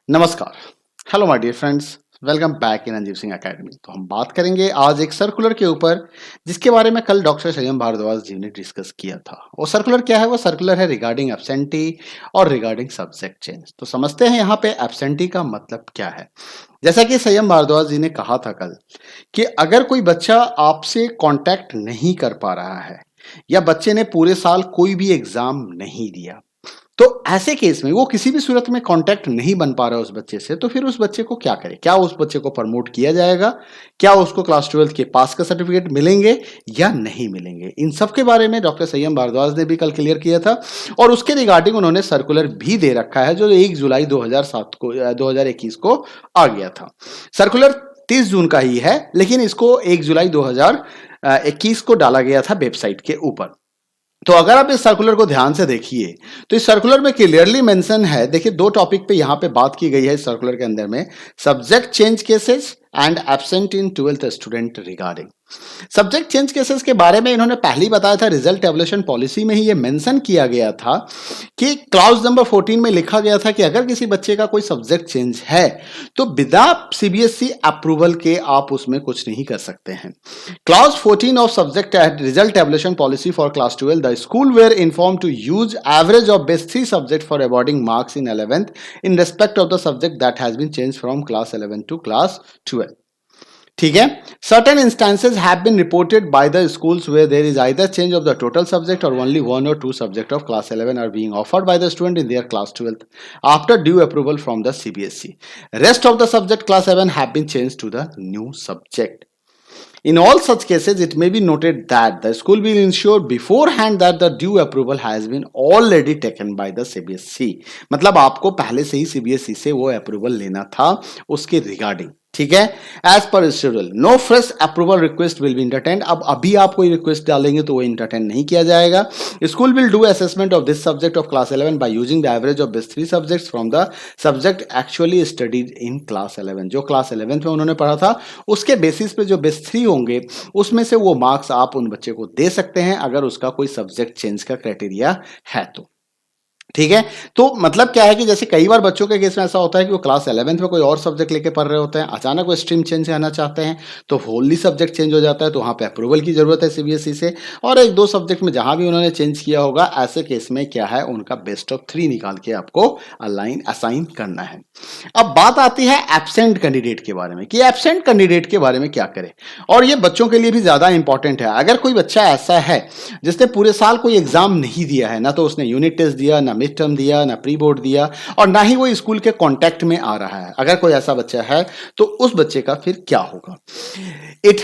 नमस्कार। Hello my dear friends, welcome back in Anjeev Singh academy. तो हम बात करेंगे आज एक सर्कुलर के ऊपर जिसके बारे में कल डॉक्टर संयम भारद्वाज जी ने डिस्कस किया था। वो सर्कुलर क्या है? वो सर्कुलर है रिगार्डिंग एब्सेंटी और रिगार्डिंग सब्जेक्ट चेंज। तो समझते हैं यहाँ पे एब्सेंटी का मतलब क्या है। जैसा कि संयम भारद्वाज जी ने कहा था कल कि अगर कोई बच्चा आपसे कांटेक्ट नहीं कर पा रहा है या बच्चे ने पूरे साल कोई भी एग्जाम नहीं दिया, तो ऐसे केस में वो किसी भी सूरत में कांटेक्ट नहीं बन पा रहा है उस बच्चे से, तो फिर उस बच्चे को क्या करें? क्या उस बच्चे को प्रमोट किया जाएगा? क्या उसको क्लास 12th के पास का सर्टिफिकेट मिलेंगे या नहीं मिलेंगे? इन सब के बारे में डॉक्टर संयम भारद्वाज ने भी कल क्लियर किया था और उसके रिगार्डिंग उन्होंने सर्कुलर भी दे रखा है जो 1 जुलाई 2007 को 2021 को आ गया था। सर्कुलर 30 जून का ही है, लेकिन इसको 1 जुलाई 2021 को डाला गया था वेबसाइट के ऊपर। तो अगर आप इस सर्कुलर को ध्यान से देखिए तो इस सर्कुलर में क्लियरली मेंशन है। देखिए, दो टॉपिक पे यहां पे बात की गई है इस सर्कुलर के अंदर में, subject change cases and absent in 12th student regarding. Subject change cases के बारे में इन्होंने पहले ही बताया था, रिजल्ट टेबुलेशन पॉलिसी में ही ये मेंशन किया गया था कि क्लाउज नंबर 14 में लिखा गया था कि अगर किसी बच्चे का कोई सब्जेक्ट चेंज है तो बिना सीबीएसई अप्रूवल के आप उसमें कुछ नहीं कर सकते हैं। Clause 14 of subject result tabulation policy for class 12, the school were inform to use average of best 3 subject for awarding marks in 11th in respect of the subject that has been changed from class 11 to class 12. ठीक है। Certain instances have been reported by the schools where there is either change of the total subject और only 1 or 2 subject of class 11 are being offered by the student in their class 12th after due approval from the CBSE. Rest of the subject class 7 have been changed to the new subject. In all such cases, it may be noted that the school will ensure beforehand that the due approval has been already taken by the CBSE। मतलब आपको पहले से ही CBSE से वो approval लेना था उसके regarding. ठीक है। As per schedule no fresh approval request will be entertain. अब अभी आप कोई रिक्वेस्ट डालेंगे तो वो इंटरटेन नहीं किया जाएगा। School will do assessment of this subject of class 11 by using the average of best 3 subjects from the subject actually studied in class 11। जो क्लास 11th में उन्होंने पढ़ा था उसके बेसिस पे जो बेस्ट 3 होंगे उसमें से वो मार्क्स आप उन बच्चे को दे सकते हैं अगर उसका कोई सब्जेक्ट चेंज का क्राइटेरिया है तो। ठीक है। तो मतलब क्या है कि जैसे कई बार बच्चों के केस में ऐसा होता है कि वो क्लास 11th में कोई और सब्जेक्ट लेके पढ़ रहे होते हैं, अचानक वो स्ट्रीम चेंज करना चाहते हैं तो होली सब्जेक्ट चेंज हो जाता है, तो वहां पे अप्रूवल की जरूरत है सीबीएसई से। और 1-2 सब्जेक्ट में जहां भी उन्होंने चेंज किया होगा, ऐसे केस में क्या है, उनका बेस्ट ऑफ 3 निकाल के आपको असाइन करना है। अब बात आती है एब्सेंट कैंडिडेट के बारे में कि एब्सेंट कैंडिडेट के बारे में क्या करें, और ये बच्चों के लिए भी ज्यादा इंपॉर्टेंट है। अगर कोई बच्चा ऐसा है जिसने पूरे साल कोई एग्जाम नहीं दिया है, ना तो उसने यूनिट टेस्ट दिया, ना मिड टर्म दिया, ना प्री बोर्ड दिया, और ना ही वो स्कूल के कांटेक्ट में आ रहा है, अगर कोई ऐसा बच्चा है तो उस बच्चे का फिर क्या होगा? It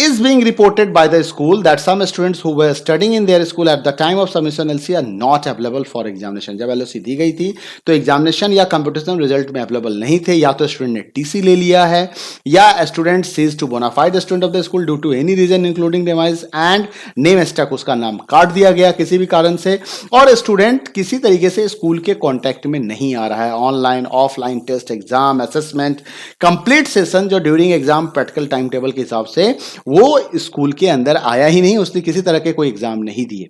is being reported by the school that some students who were studying in their school at the time of submission LC are not available for examination. जब एलओसी दी गई थी तो एग्जामिनेशन या कंपटीशन रिजल्ट में available नहीं थे, या तो स्टूडेंट ने टीसी ले लिया है, या student ceases to bona fide student of the school due to any reason including demise and name stuck, उसका नाम काट दिया गया किसी भी कारण से, और स्टूडेंट किसी तरीके से स्कूल के कांटेक्ट में नहीं आ रहा है। Online offline test exam assessment complete session जो during exam practical time table के हिसाब से वो स्कूल के अंदर आया ही नहीं, उसने किसी तरह के कोई एग्जाम नहीं दिए,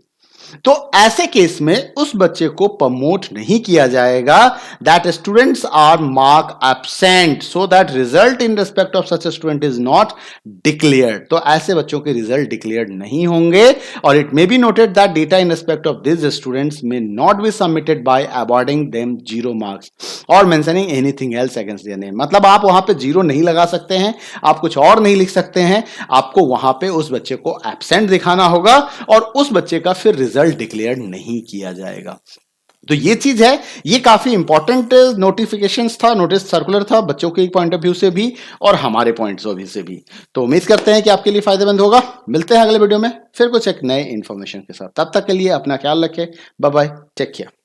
तो ऐसे केस में उस बच्चे को प्रमोट नहीं किया जाएगा। That students are mark absent so that result in respect of such student is not declared. तो ऐसे बच्चों के रिजल्ट डिक्लेयर्ड नहीं होंगे, और it may be noted that data in respect of this students may not be submitted by awarding them 0 marks और mentioning anything else against their name. मतलब आप वहां पे 0 नहीं लगा सकते हैं, आप कुछ और नहीं लिख सकते हैं, आपको वहां पे उस बच्चे को एब्सेंट दिखाना होगा और उस बच्चे का फिर रिजल्ट डिक्लेयर नहीं किया जाएगा। तो ये चीज है, ये काफी इंपॉर्टेंट नोटिफिकेशंस था, नोटिस सर्कुलर था, बच्चों के पॉइंट ऑफ व्यू से भी और हमारे पॉइंट ऑफ व्यू से भी। तो उम्मीद करते हैं कि आपके लिए फायदेमंद होगा। मिलते हैं अगले वीडियो में फिर कुछ एक नए इंफॉर्मेशन के साथ। तब तक के लिए अपना ख्याल रखें। Bye bye, take care.